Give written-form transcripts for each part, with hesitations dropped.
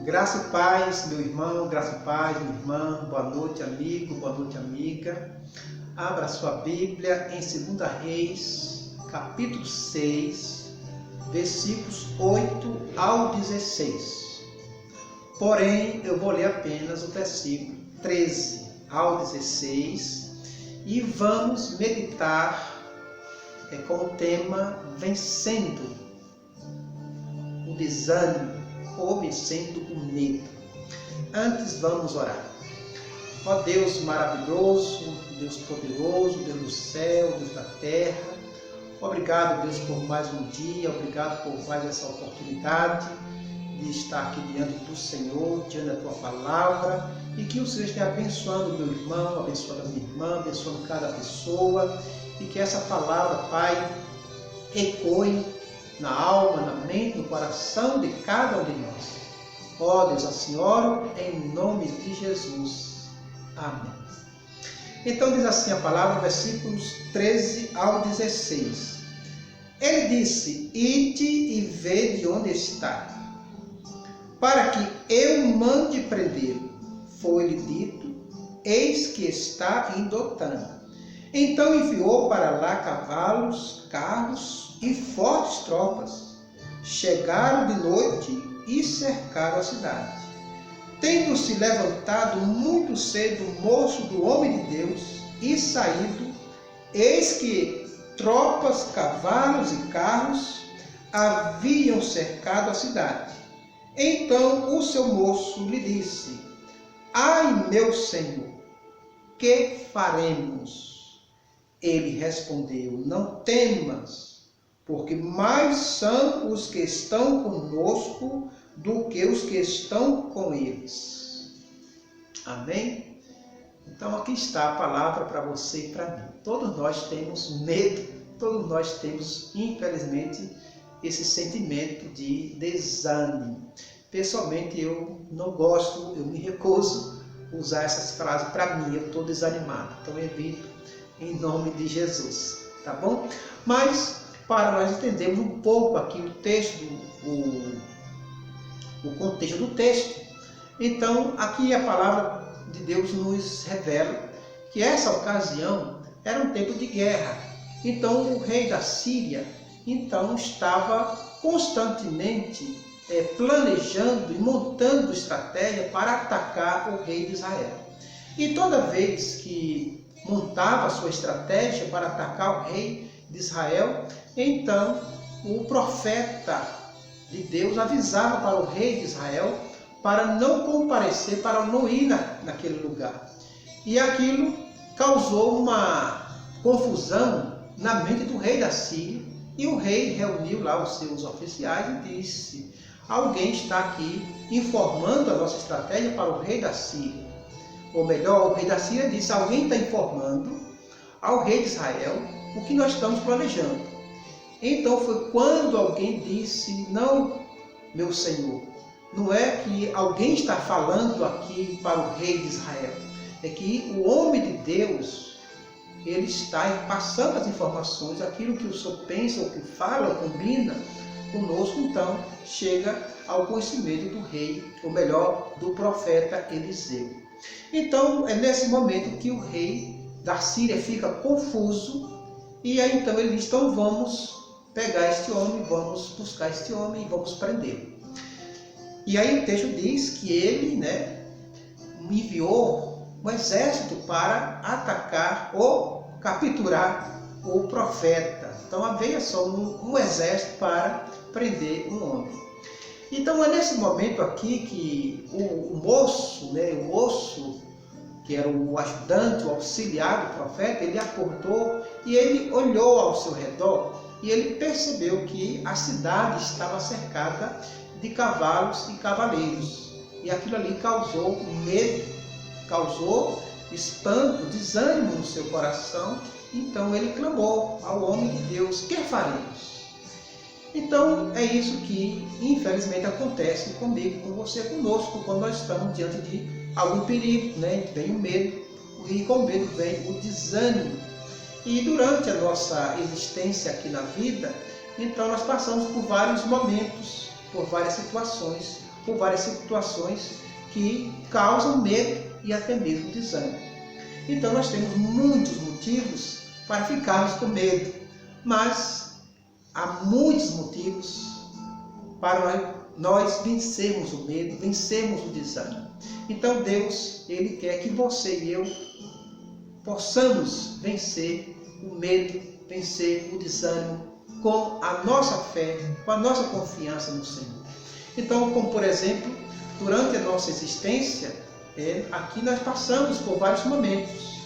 Graça e paz, meu irmão, graça e paz, minha irmã, boa noite, amigo, boa noite, amiga. Abra sua Bíblia em 2 Reis, capítulo 6, versículos 8 ao 16. Porém, eu vou ler apenas o versículo 13 ao 16 e vamos meditar com o tema Vencendo o Desânimo ou vencendo o medo. Antes vamos orar. Ó Deus maravilhoso, Deus poderoso, Deus do céu, Deus da terra, obrigado, Deus, por mais um dia, obrigado por mais essa oportunidade de estar aqui diante do Senhor, diante da Tua Palavra, e que o Senhor esteja abençoando o meu irmão, abençoando a minha irmã, abençoando cada pessoa, e que essa palavra, Pai, ecoe na alma, na mente, no coração de cada um de nós. Ó Deus, a Senhora, em nome de Jesus. Amém. Então diz assim a palavra, versículos 13 ao 16. Ele disse: Ide e vede onde está, para que eu mande prendê-lo. Foi-lhe dito: Eis que está em Dotã. Então enviou para lá cavalos, carros e fortes tropas. Chegaram de noite e cercaram a cidade. Tendo-se levantado muito cedo o moço do homem de Deus e saído, eis que tropas, cavalos e carros haviam cercado a cidade. Então o seu moço lhe disse: Ai, meu senhor, que faremos? Ele respondeu: Não temas, porque mais são os que estão conosco do que os que estão com eles. Amém? Então aqui está a palavra para você e para mim. Todos nós temos medo, todos nós temos, infelizmente, esse sentimento de desânimo. Pessoalmente eu não gosto, eu me recuso a usar essas frases para mim, eu estou desanimado. Então evito em nome de Jesus, tá bom? Mas para nós entendermos um pouco aqui o texto, o contexto do texto. Então, aqui a palavra de Deus nos revela que essa ocasião era um tempo de guerra. Então, o rei da Síria estava constantemente planejando e montando estratégia para atacar o rei de Israel. E toda vez que montava a sua estratégia para atacar o rei de Israel, então o profeta de Deus avisava para o rei de Israel para não comparecer, para não ir naquele lugar. E aquilo causou uma confusão na mente do rei da Síria, e o rei reuniu lá os seus oficiais e disse: alguém está aqui informando a nossa estratégia para o rei da Síria. Ou melhor, o rei da Síria disse: alguém está informando ao rei de Israel o que nós estamos planejando. Então foi quando alguém disse: não, meu senhor, não é que alguém está falando aqui para o rei de Israel, é que o homem de Deus, ele está passando as informações, aquilo que o senhor pensa, o que fala, ou combina conosco, então chega ao conhecimento do rei, ou melhor, do profeta Eliseu. Então é nesse momento que o rei da Síria fica confuso, e aí então ele diz: então vamos pegar este homem, vamos buscar este homem e vamos prendê-lo. E aí o texto diz que ele enviou um exército para atacar ou capturar o profeta. Então havia só um exército para prender um homem. Então é nesse momento aqui que o moço, que era o ajudante, o auxiliar do profeta, ele acordou e ele olhou ao seu redor e ele percebeu que a cidade estava cercada de cavalos e cavaleiros. E aquilo ali causou medo, causou espanto, desânimo no seu coração. Então ele clamou ao homem de Deus: que faremos? Então é isso que infelizmente acontece comigo, com você, conosco, quando nós estamos diante de algum perigo, Vem o medo, e com o medo vem o desânimo. E durante a nossa existência aqui na vida, então nós passamos por vários momentos, por várias situações, por várias situações que causam medo e até mesmo desânimo. Então nós temos muitos motivos para ficarmos com medo, mas há muitos motivos para nós vencermos o medo, vencermos o desânimo. Então Deus, Ele quer que você e eu possamos vencer o medo, vencer o desânimo com a nossa fé, com a nossa confiança no Senhor. Então, como por exemplo, durante a nossa existência, aqui nós passamos por vários momentos.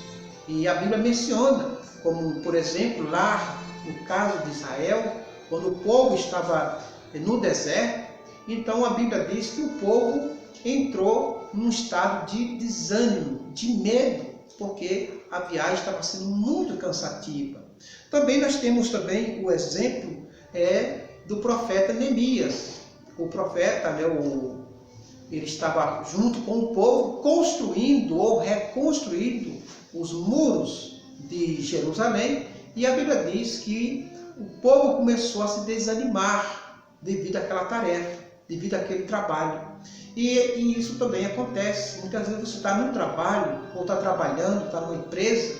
E a Bíblia menciona, como por exemplo, lá no caso de Israel, quando o povo estava no deserto, então a Bíblia diz que o povo entrou num estado de desânimo, de medo, porque a viagem estava sendo muito cansativa. Também nós temos também o exemplo do profeta Neemias. O profeta, ele estava junto com o povo construindo ou reconstruindo os muros de Jerusalém, e a Bíblia diz que o povo começou a se desanimar devido àquela tarefa, devido àquele trabalho. E isso também acontece. Muitas vezes você está num trabalho, ou está trabalhando, está numa empresa,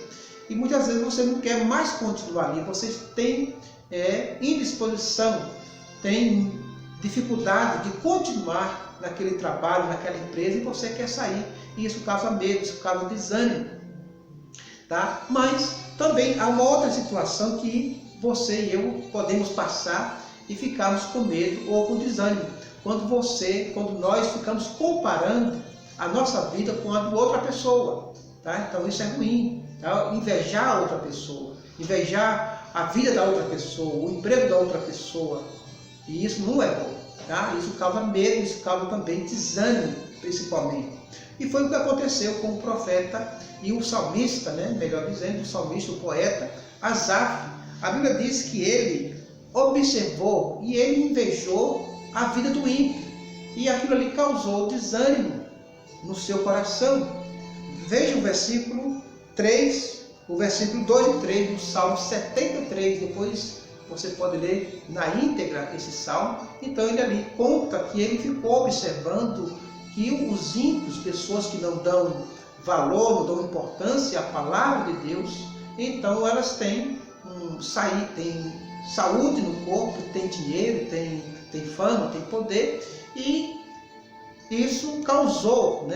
e muitas vezes você não quer mais continuar ali, você tem indisposição, tem dificuldade de continuar naquele trabalho, naquela empresa, e você quer sair, e isso causa medo, isso causa desânimo. Tá? Mas também há uma outra situação que você e eu podemos passar e ficarmos com medo ou com desânimo. Quando nós ficamos comparando a nossa vida com a de outra pessoa. Tá? Então isso é ruim. Tá? Invejar a outra pessoa, invejar a vida da outra pessoa, o emprego da outra pessoa. E isso não é bom. Tá? Isso causa medo, isso causa também desânimo, principalmente. E foi o que aconteceu com o profeta e o salmista, melhor dizendo, o salmista, o poeta Asaf. A Bíblia diz que ele observou e ele invejou a vida do ímpio. E aquilo ali causou desânimo no seu coração. Veja o versículo 3, o versículo 2 e 3 do Salmo 73. Depois você pode ler na íntegra esse salmo. Então ele ali conta que ele ficou observando que os ímpios, pessoas que não dão valor, não dão importância à palavra de Deus, então elas têm saúde no corpo, têm dinheiro, têm fama, têm poder, e isso causou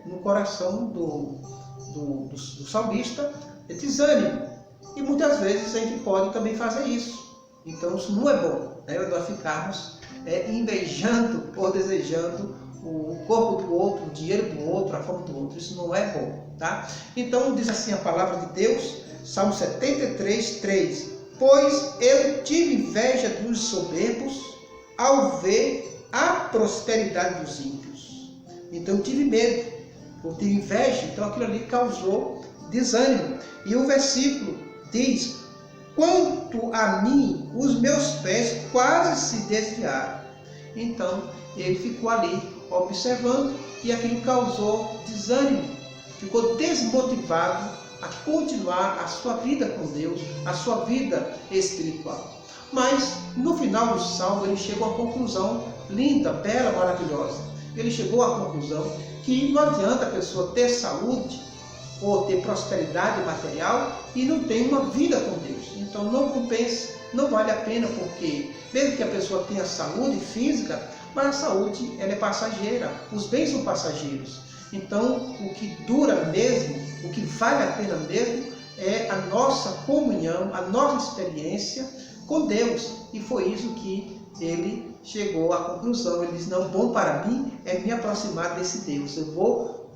no coração do salmista desânimo. E muitas vezes a gente pode também fazer isso. Então isso não é bom, nós ficarmos invejando ou desejando o corpo do outro, o dinheiro do outro, a fama do outro. Isso não é bom. Tá? Então diz assim a palavra de Deus, Salmo 73, 3. Pois eu tive inveja dos soberbos ao ver a prosperidade dos ímpios. Então eu tive medo, eu tive inveja, então aquilo ali causou desânimo. E o versículo diz: quanto a mim, os meus pés quase se desviaram. Então ele ficou ali observando e aquilo causou desânimo, ficou desmotivado a continuar a sua vida com Deus, a sua vida espiritual. Mas no final do salmo ele chegou à conclusão linda, bela, maravilhosa. Ele chegou à conclusão que não adianta a pessoa ter saúde ou ter prosperidade material e não ter uma vida com Deus. Então não compensa, não vale a pena, porque mesmo que a pessoa tenha saúde física, mas a saúde ela é passageira, os bens são passageiros. Então o que dura mesmo, o que vale a pena mesmo é a nossa comunhão, a nossa experiência com Deus. E foi isso que ele chegou à conclusão. Ele disse: não, bom para mim é me aproximar desse Deus. Eu vou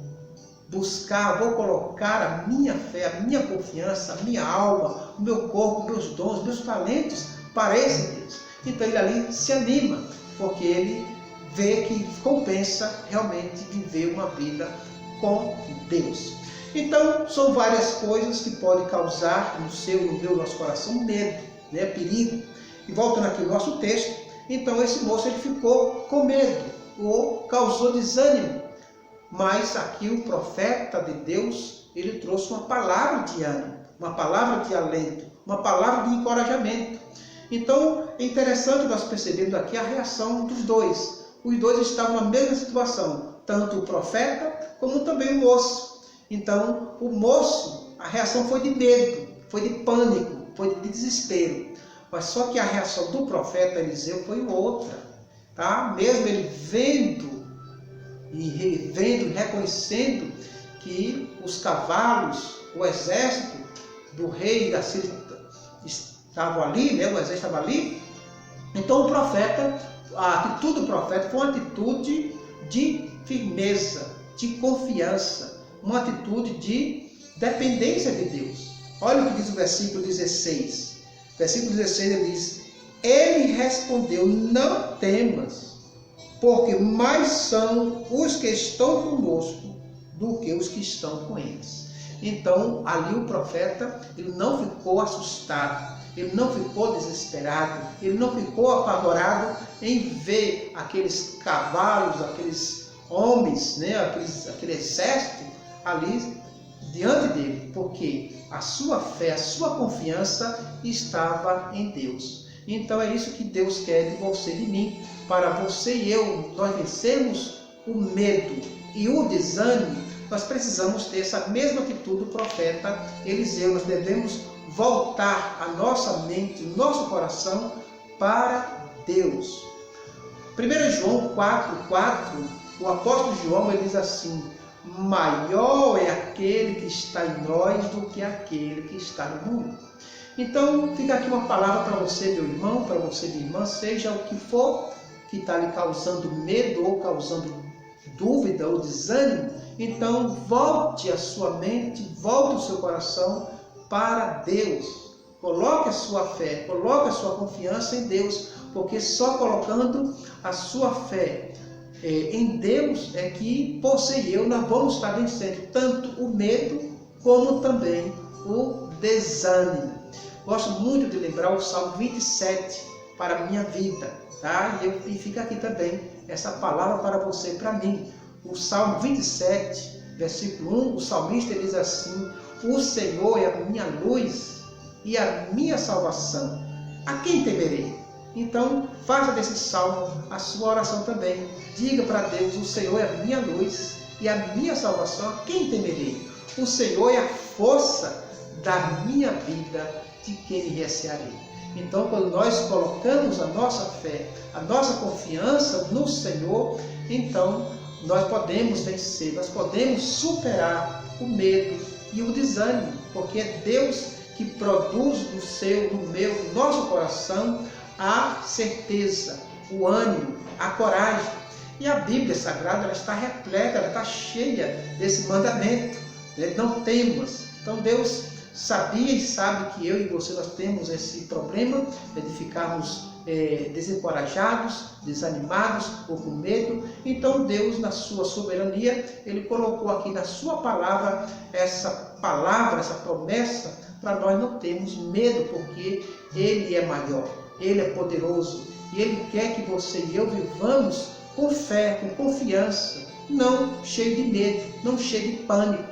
buscar, vou colocar a minha fé, a minha confiança, a minha alma, o meu corpo, meus dons, meus talentos para esse Deus. Então ele ali se anima, porque ele vê que compensa realmente viver uma vida com Deus. Então são várias coisas que podem causar no seu e no meu, nosso coração medo, perigo. E voltando aqui ao nosso texto, então esse moço ele ficou com medo ou causou desânimo. Mas aqui o profeta de Deus, ele trouxe uma palavra de ânimo, uma palavra de alento, uma palavra de encorajamento. Então é interessante nós percebermos aqui a reação dos dois. os dois estavam na mesma situação, tanto o profeta como também o moço. Então, o moço, a reação foi de medo, foi de pânico, foi de desespero. Mas só que a reação do profeta Eliseu foi outra, tá? Mesmo ele vendo e revendo, reconhecendo que os cavalos, o exército do rei da Síria estavam ali, né? O exército estava ali. Então o profeta, a atitude do profeta foi uma atitude de firmeza, de confiança, uma atitude de dependência de Deus. Olha o que diz o versículo 16. Versículo 16 ele diz: ele respondeu, não temas, porque mais são os que estão conosco do que os que estão com eles. Então, ali o profeta, ele não ficou assustado, ele não ficou desesperado, ele não ficou apavorado em ver aqueles cavalos, aqueles homens, né, aquele exército ali diante dele, porque a sua fé, a sua confiança estava em Deus. Então é isso que Deus quer de você e de mim. Para você e eu, nós vencermos o medo e o desânimo, nós precisamos ter essa mesma atitude do profeta Eliseu. Nós devemos voltar a nossa mente, o nosso coração para Deus. 1 João 4,4, o apóstolo João ele diz assim: maior é aquele que está em nós do que aquele que está no mundo. Então, fica aqui uma palavra para você, meu irmão, para você, minha irmã, seja o que for que está lhe causando medo ou causando dúvida ou desânimo, então volte a sua mente, volte o seu coração para Deus. Coloque a sua fé, coloque a sua confiança em Deus, porque só colocando a sua fé em Deus é que você e eu nós vamos estar vencendo tanto o medo como também o desânimo. Gosto muito de lembrar o Salmo 27 para a minha vida, tá? E fica aqui também essa palavra para você e para mim. O Salmo 27, versículo 1, o salmista diz assim: o Senhor é a minha luz e a minha salvação. A quem temerei? Então, faça desse salmo a sua oração também. Diga para Deus: o Senhor é a minha luz e a minha salvação. A quem temerei? O Senhor é a força da minha vida, de quem me recearei. Então, quando nós colocamos a nossa fé, a nossa confiança no Senhor, então nós podemos vencer, nós podemos superar o medo e o desânimo, porque é Deus que produz no seu, no meu, no nosso coração a certeza, o ânimo, a coragem. E a Bíblia Sagrada ela está repleta, ela está cheia desse mandamento, né? Não temas. Então Deus sabia e sabe que eu e você nós temos esse problema de ficarmos desencorajados, desanimados ou com medo. Então Deus, na sua soberania, Ele colocou aqui na sua palavra, essa promessa, para nós não termos medo, porque Ele é maior, Ele é poderoso e Ele quer que você e eu vivamos com fé, com confiança, não cheio de medo, não cheio de pânico,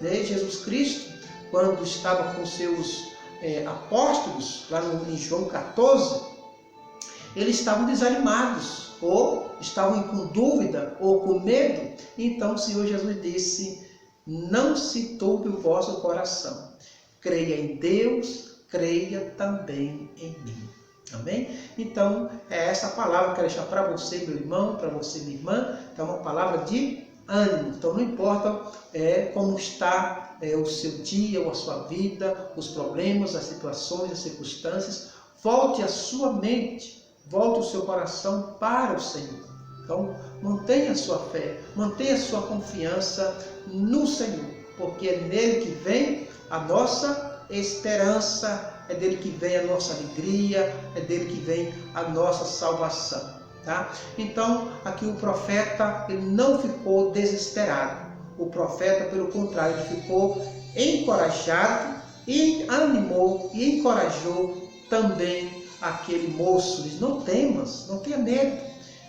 né? Jesus Cristo, quando estava com seus apóstolos, lá em João 14, eles estavam desanimados, ou estavam com dúvida, ou com medo. Então o Senhor Jesus disse: não se turbe o vosso coração, creia em Deus, creia também em mim. Amém? Então, é essa palavra que eu quero deixar para você, meu irmão, para você, minha irmã. É uma palavra de ânimo. Então, não importa como está o seu dia ou a sua vida, os problemas, as situações, as circunstâncias, volte a sua mente, volte o seu coração para o Senhor. Então, mantenha a sua fé, mantenha a sua confiança no Senhor, porque é nele que vem a nossa esperança, é dele que vem a nossa alegria, é dele que vem a nossa salvação, tá? Então, aqui o profeta, ele não ficou desesperado. O profeta, pelo contrário, ele ficou encorajado e animou e encorajou também aquele moço. Diz: não temas, não tenha medo.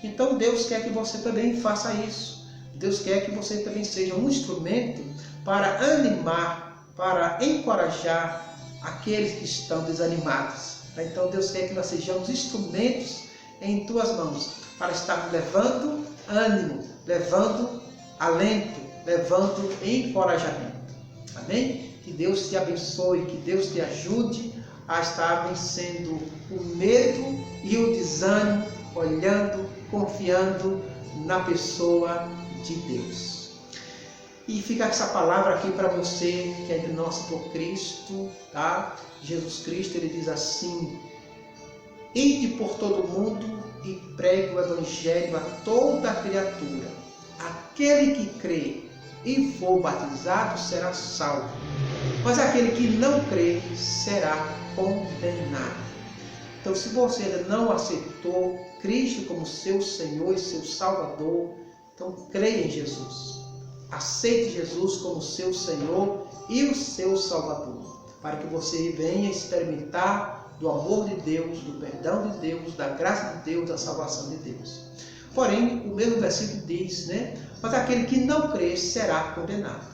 Então, Deus quer que você também faça isso. Deus quer que você também seja um instrumento para animar, para encorajar aqueles que estão desanimados. Então Deus quer que nós sejamos instrumentos em tuas mãos, para estar levando ânimo, levando alento, levando encorajamento. Amém? Que Deus te abençoe, que Deus te ajude a estar vencendo o medo e o desânimo, olhando, confiando na pessoa de Deus. E fica essa palavra aqui para você que é de nosso por Cristo, tá? Jesus Cristo, ele diz assim: ide por todo o mundo e pregue o evangelho a toda criatura. Aquele que crê e for batizado será salvo, mas aquele que não crê será condenado. Então, se você ainda não aceitou Cristo como seu Senhor e seu Salvador, então creia em Jesus. Aceite Jesus como seu Senhor e o seu Salvador, para que você venha experimentar do amor de Deus, do perdão de Deus, da graça de Deus, da salvação de Deus. Porém, o mesmo versículo diz, né? Mas aquele que não crê será condenado.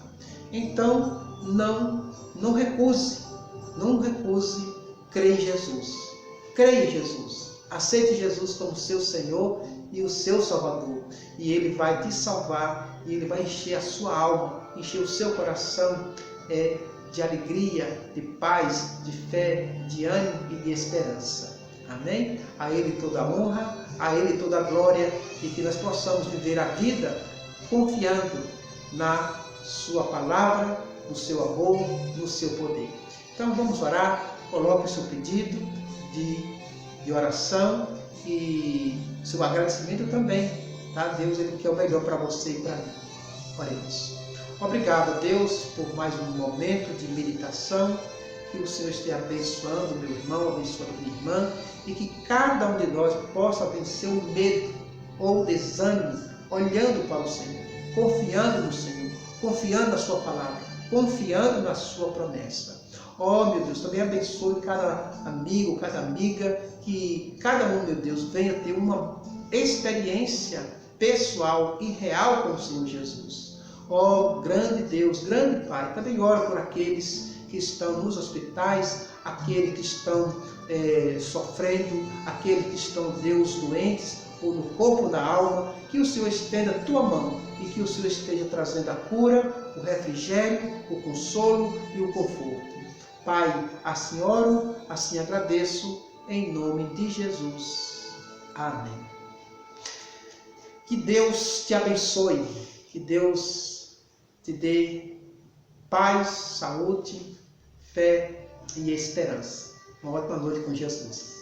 Então, não recuse crer em Jesus. Creia em Jesus. Aceite Jesus como seu Senhor e o seu Salvador. E Ele vai te salvar, e Ele vai encher a sua alma, encher o seu coração de alegria, de paz, de fé, de ânimo e de esperança. Amém? A Ele toda a honra, a Ele toda a glória, e que nós possamos viver a vida confiando na sua palavra, no seu amor, no seu poder. Então vamos orar, coloque o seu pedido de oração e seu agradecimento também, tá? Deus, Ele quer o melhor para você e para mim. Oremos. Obrigado, Deus, por mais um momento de meditação. Que o Senhor esteja abençoando meu irmão, abençoando minha irmã, e que cada um de nós possa vencer o medo ou o desânimo, olhando para o Senhor, confiando no Senhor, confiando na sua palavra, confiando na sua promessa. Oh, meu Deus, também abençoe cada amigo, cada amiga, que cada um, meu Deus, venha ter uma experiência pessoal e real com o Senhor Jesus. Oh, grande Deus, grande Pai, também oro por aqueles que estão nos hospitais, aqueles que estão sofrendo, aqueles que estão, Deus, doentes, ou no corpo ou na alma, que o Senhor estenda a tua mão e que o Senhor esteja trazendo a cura, o refrigério, o consolo e o conforto. Pai, assim oro, assim agradeço, em nome de Jesus. Amém. Que Deus te abençoe, que Deus te dê paz, saúde, fé e esperança. Uma ótima noite com Jesus.